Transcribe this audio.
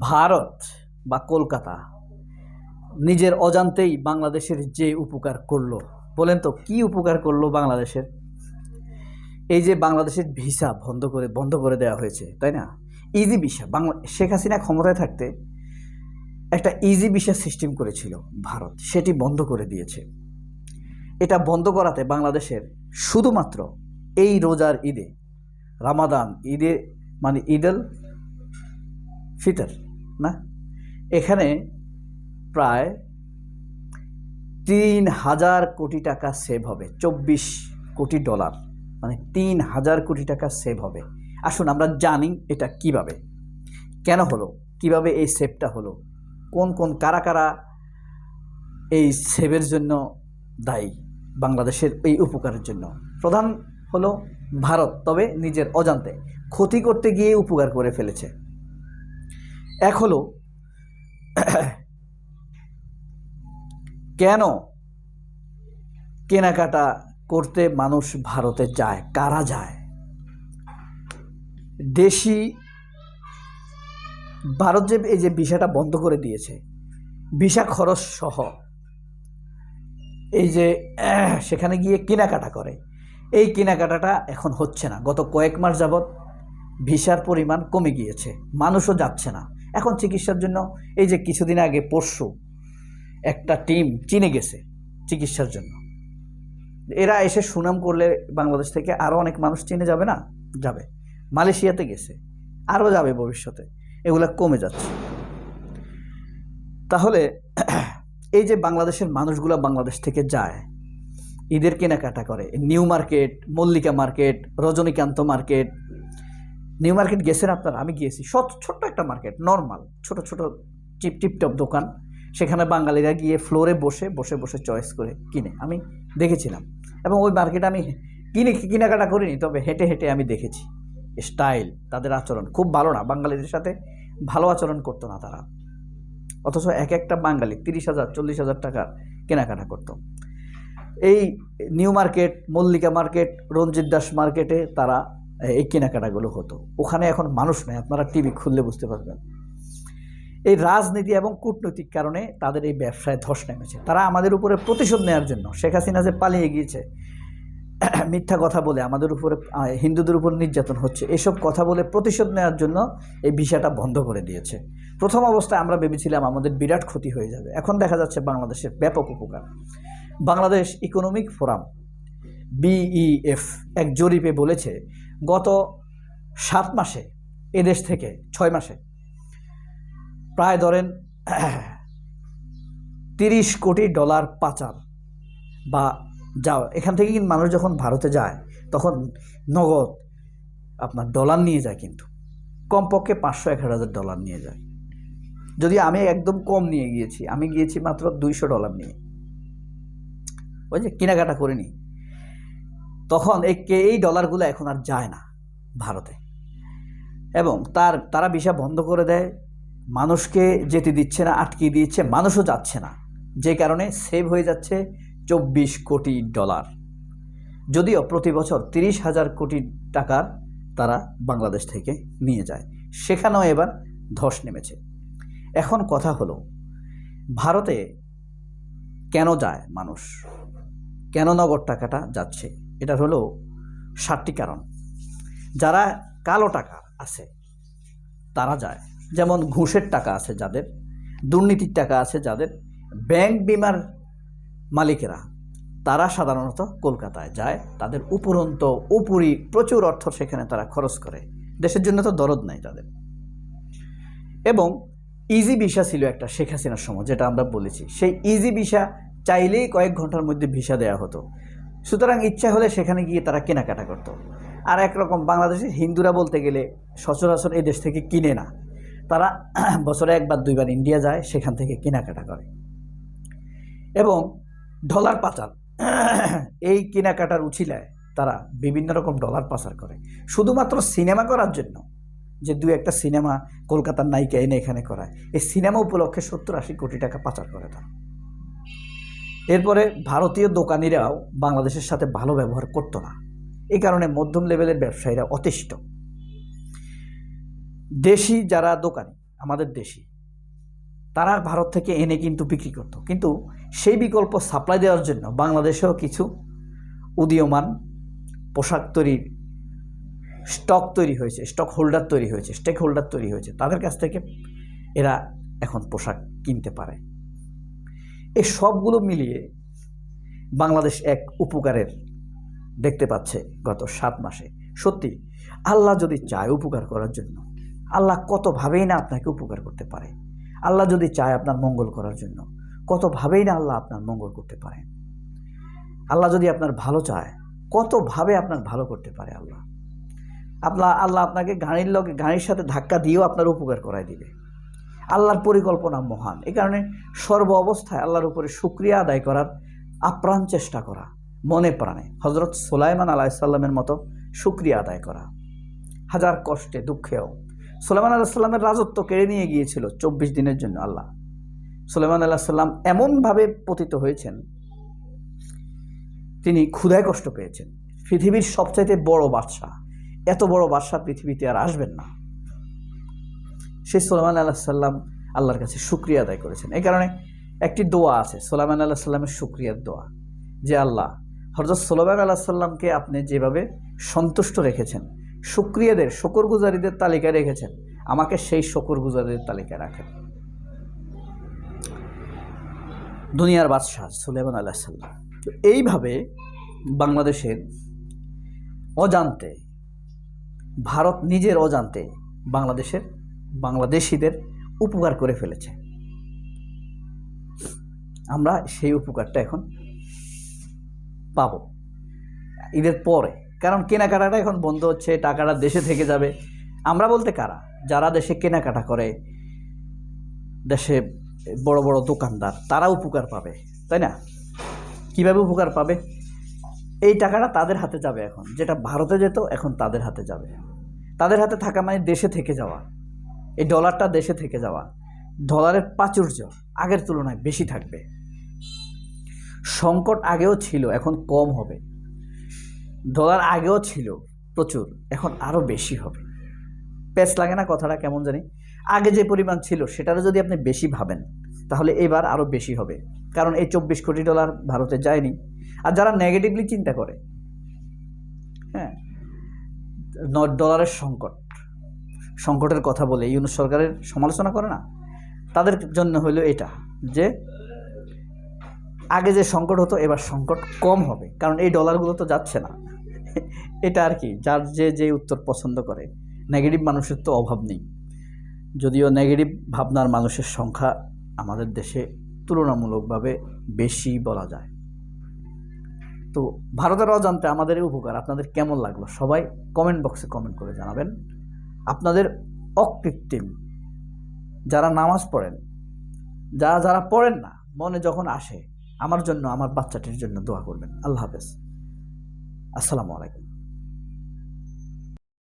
ভারত বা কলকাতা নিজের অজান্তেই বাংলাদেশের যে উপকার করলো, বলেন তো কি উপকার করলো বাংলাদেশের? এই যে বাংলাদেশের ভিসা বন্ধ করে দেওয়া হয়েছে, তাই না? ইজি ভিসা, শেখ হাসিনা ক্ষমতায় থাকতে একটা ইজি ভিসা সিস্টেম করেছিল ভারত, সেটি বন্ধ করে দিয়েছে। এটা বন্ধ করাতে বাংলাদেশের শুধুমাত্র এই রোজার ঈদে, রামাদান ঈদে, মানে ঈদুল ফিতর না, এখানে প্রায় ৩,০০০ কোটি টাকা সেভ হবে। ২৪ কোটি ডলার, মানে ৩,০০০ কোটি টাকা সেভ হবে। আসুন আমরা জানি এটা কিভাবে, কেন হলো, কিভাবে এই সেভটা হলো, কোন কোন কারা কারা এই সেভের জন্য দায়ী, বাংলাদেশের এই উপকারের জন্য। প্রধান হলো ভারত, তবে নিজের অজান্তে ক্ষতি করতে গিয়ে উপকার করে ফেলেছে। এক হলো কেন কেনাকাটা করতে মানুষ ভারতে যায়, কারা যায়? দেশি ভারত যে এই যে ভিসাটা বন্ধ করে দিয়েছে, ভিসা খরচ সহ এই যে সেখানে গিয়ে কেনাকাটা করে, এই কেনাকাটাটা এখন হচ্ছে না। গত কয়েক মাস যাবৎ ভিসার পরিমাণ কমে গিয়েছে, মানুষও যাচ্ছে না। এখন চিকিৎসার জন্য এই যে কিছুদিন আগে পরশু একটা টিম চীনে গেছে চিকিৎসার জন্য। এরা এসে সুনাম করলে বাংলাদেশ থেকে আরও অনেক মানুষ চীনে যাবে না? যাবে। মালয়েশিয়াতে গেছে, আরও যাবে ভবিষ্যতে। এগুলো কমে যাচ্ছে। তাহলে এই যে বাংলাদেশের মানুষগুলো বাংলাদেশ থেকে যায়, ঈদের কেনাকাটা করে, New Market, Mallika Market, Rajanikanta Market, New Market গেছেন আপনারা? আমি গিয়েছি। ছোট্ট একটা মার্কেট, নর্মাল ছোট ছোট টিপটপ দোকান, সেখানে বাঙালিরা গিয়ে ফ্লোরে বসে বসে বসে চয়েস করে কিনে, আমি দেখেছিলাম। এবং ওই মার্কেটে আমি কেনাকাটা করিনি, তবে হেঁটে হেঁটে আমি দেখেছি স্টাইল, তাদের আচরণ খুব ভালো না, বাঙালিদের সাথে ভালো আচরণ করতো না তারা। অথচ এক একটা বাঙালি ৩০,০০০ ৪০,০০০ টাকার কেনাকাটা করত। এই নিউ মার্কেট, মল্লিকা মার্কেট, রঞ্জিত দাস মার্কেটে তারা এই কেনাকাটাগুলো হতো। ওখানে এখন মানুষ নেই, আপনারা টিভি খুললে বুঝতে পারবেন। এই রাজনীতি এবং কূটনৈতিক কারণে তাদের এই ব্যবসায় ধস নেমেছে। তারা আমাদের উপরে প্রতিশোধ নেওয়ার জন্য, শেখ হাসিনা যে পালিয়ে গিয়েছে মিথ্যা কথা বলে আমাদের উপরে, হিন্দুদের উপর নির্যাতন হচ্ছে, এসব কথা বলে প্রতিশোধ নেওয়ার জন্য এই ভিসাটা বন্ধ করে দিয়েছে। প্রথম অবস্থায় আমরা ভেবেছিলাম আমাদের বিরাট ক্ষতি হয়ে যাবে, এখন দেখা যাচ্ছে বাংলাদেশের ব্যাপক উপকার। বাংলাদেশ ইকোনমিক ফোরাম BEF এক জরিপে বলেছে গত 7 মাসে এদেশ থেকে 6 মাসে প্রায় ধরেন 30 কোটি ডলার পাচার বা যাও। এখান থেকে কিন্তু মানুষ যখন ভারতে যায় তখন নগদ আপনার ডলার নিয়ে যায়, কিন্তু কমপক্ষে 500-1000 ডলার নিয়ে যায়। যদি আমি একদম কম নিয়ে গিয়েছি, আমি গিয়েছি মাত্র 200 ডলার নিয়ে, ওই যে কেনাকাটা করিনি। তখন এই ডলারগুলো এখন আর যায় না ভারতে, এবং তারা ভিসা বন্ধ করে দেয়, মানুষকে যেতে দিচ্ছে না, আটকিয়ে দিচ্ছে, মানুষও যাচ্ছে না, যে কারণে সেভ হয়ে যাচ্ছে 24 কোটি ডলার। যদিও প্রতি বছর 30,000 কোটি টাকার তারা বাংলাদেশ থেকে নিয়ে যায়, সেখানেও এবার ধস নেমেছে। এখন কথা হলো ভারতে কেন যায় মানুষ, কেন নগদ টাকাটা যাচ্ছে? এটার হলো 7টি কারণ। যারা কালো টাকা আছে তারা যায়, যেমন ঘুষের টাকা আছে যাদের, দুর্নীতির টাকা আছে যাদের, ব্যাংক বিমার মালিকেরা, তারা সাধারণত কলকাতায় যায়। তাদের উপরি প্রচুর অর্থ সেখানে তারা খরচ করে, দেশের জন্য তো দরদ নাই তাদের। এবং ইজি ভিসা ছিল একটা শেখ হাসিনার সময়, যেটা আমরা বলেছি, সেই ইজি ভিসা চাইলেই কয়েক ঘন্টার মধ্যে ভিসা দেওয়া হতো। সুতরাং ইচ্ছা হলে সেখানে গিয়ে তারা কেনাকাটা করত। আর একরকম বাংলাদেশের হিন্দুরা বলতে গেলে সচরাচর এই দেশ থেকে কিনে না, তারা বছরে 1 বার 2 বার ইন্ডিয়া যায়, সেখান থেকে কেনাকাটা করে। এবং ডলার পাচার, এই কেনাকাটার উছিলায় তারা বিভিন্ন রকম ডলার পাচার করে, শুধুমাত্র সিনেমা করার জন্য। যে 2-1টা সিনেমা কলকাতার নায়িকা এনে এখানে করায়, এই সিনেমা উপলক্ষে 70-80 কোটি টাকা পাচার করে তারা। এরপরে ভারতীয় দোকানিরাও বাংলাদেশের সাথে ভালো ব্যবহার করতো না, এই কারণে মধ্যম লেভেলের ব্যবসায়ীরা অতিষ্ঠ। দেশি যারা দোকানি, আমাদের দেশি, তারা ভারত থেকে এনে কিন্তু বিক্রি করত। কিন্তু সেই বিকল্প সাপ্লাই দেওয়ার জন্য বাংলাদেশেও কিছু উদীয়মান পোশাক তৈরির স্টক তৈরি হয়েছে, স্টক হোল্ডার তৈরি হয়েছে, স্টেক হোল্ডার তৈরি হয়েছে। তাদের কাছ থেকে এরা এখন পোশাক কিনতে পারে। এই সবগুলো মিলিয়ে বাংলাদেশ এক উপকারের দেখতে পাচ্ছে গত 7 মাসে। সত্যি আল্লাহ যদি চায় উপকার করার জন্য, আল্লাহ কতভাবেই না আপনাকে উপকার করতে পারে। আল্লাহ যদি চায় আপনার মঙ্গল করার জন্য, কতভাবেই না আল্লাহ আপনার মঙ্গল করতে পারে। আল্লাহ যদি আপনার ভালো চায়, কতভাবে আপনার ভালো করতে পারে আল্লাহ। আল্লাহ আপনাকে গাড়ির সাথে ধাক্কা দিয়েও আপনার উপকার করায় দিবে। আল্লাহর পরিকল্পনা মহান। এই কারণে সর্ব অবস্থায় আল্লাহর উপরে শুকরিয়া আদায় করার আপ্রাণ চেষ্টা করা, মনে প্রাণে হজরত সুলাইমান আলাইহিস সালামের মতো শুকরিয়া আদায় করা। হাজার কষ্টে দুঃখেও সুলাইমান আলাইহিস সালামের রাজত্ব কেড়ে নিয়ে গিয়েছিল 24 দিনের জন্য আল্লাহ। সুলাইমান আলাইহিস সালাম এমনভাবে পতিত হয়েছেন, তিনি ক্ষুধায় কষ্ট পেয়েছেন। পৃথিবীর সবচাইতে বড় বাদশাহ, এত বড় বাদশাহ পৃথিবীতে আর আসবেন না। সেই সুলাইমান আলাইহিস সালাম আল্লাহর কাছে শুকরিয়া আদায় করেছেন। এই কারণে একটি দোয়া আছে সুলাইমান আলাইহিস সালামের শুকরিয়ার দোয়া, যে আল্লাহ হযরত সুলাইমান আলাইহিস সালামকে আপনি যেভাবে সন্তুষ্ট রেখেছেন, শুকরগুজারীদের তালিকায় রেখেছেন, আমাকে সেই শুকরগুজারীদের তালিকায় রাখেন। দুনিয়ার বাদশাহ সুলাইমান আলাইহিস সালাম। তো এইভাবে বাংলাদেশের অজান্তে, ভারত নিজের অজান্তে বাংলাদেশিদের উপকার করে ফেলেছে। আমরা সেই উপকারটা এখন পাবো ঈদের পরে, কারণ কেনাকাটাটা এখন বন্ধ হচ্ছে, টাকাটা দেশে থেকে যাবে। আমরা বলতে কারা? যারা দেশে কেনাকাটা করে, দেশে বড় বড় দোকানদার, তারা উপকার পাবে, তাই না? কিভাবে উপকার পাবে? এই টাকাটা তাদের হাতে যাবে এখন, যেটা ভারতে যেত এখন তাদের হাতে যাবে। তাদের হাতে থাকা মানে দেশে থেকে যাওয়া, এই ডলারটা দেশে থেকে যাওয়া। ডলারের প্রাচুর্য আগের তুলনায় বেশি থাকবে। সংকট আগেও ছিল, এখন কম হবে। ডলার আগেও ছিল প্রচুর, এখন আরও বেশি হবে। প্যাচ লাগে না কথাটা? কেমন জানি। আগে যে পরিমাণ ছিল সেটারও যদি আপনি বেশি ভাবেন, তাহলে এবার আরও বেশি হবে। কারণ এই 24 কোটি ডলার ভারতে যায়নি। আর যারা নেগেটিভলি চিন্তা করে, হ্যাঁ, ডলারের সংকটের কথা বলে ইউনূস সরকারের সমালোচনা করে না, তাদের জন্য হলো এটা, যে আগে যে সংকট হতো এবার সংকট কম হবে, কারণ এই ডলারগুলো তো যাচ্ছে না। এটা আর কি, যার যে উত্তর পছন্দ করে। নেগেটিভ মানুষের তো অভাব নেই, যদিও নেগেটিভ ভাবনার মানুষের সংখ্যা আমাদের দেশে তুলনামূলকভাবে বেশি বলা যায়। তো ভারতের অজান্তে আমাদের এই উপকার আপনাদের কেমন লাগলো সবাই কমেন্ট বক্সে কমেন্ট করে জানাবেন। আপনাদের অকৃত্রিম, যারা নামাজ পড়েন, যারা পড়েন না, মনে যখন আসে আমার জন্য, আমার বাচ্চাটির জন্য দোয়া করবেন। আল্লাহ হাফেজ, আসসালামু আলাইকুম।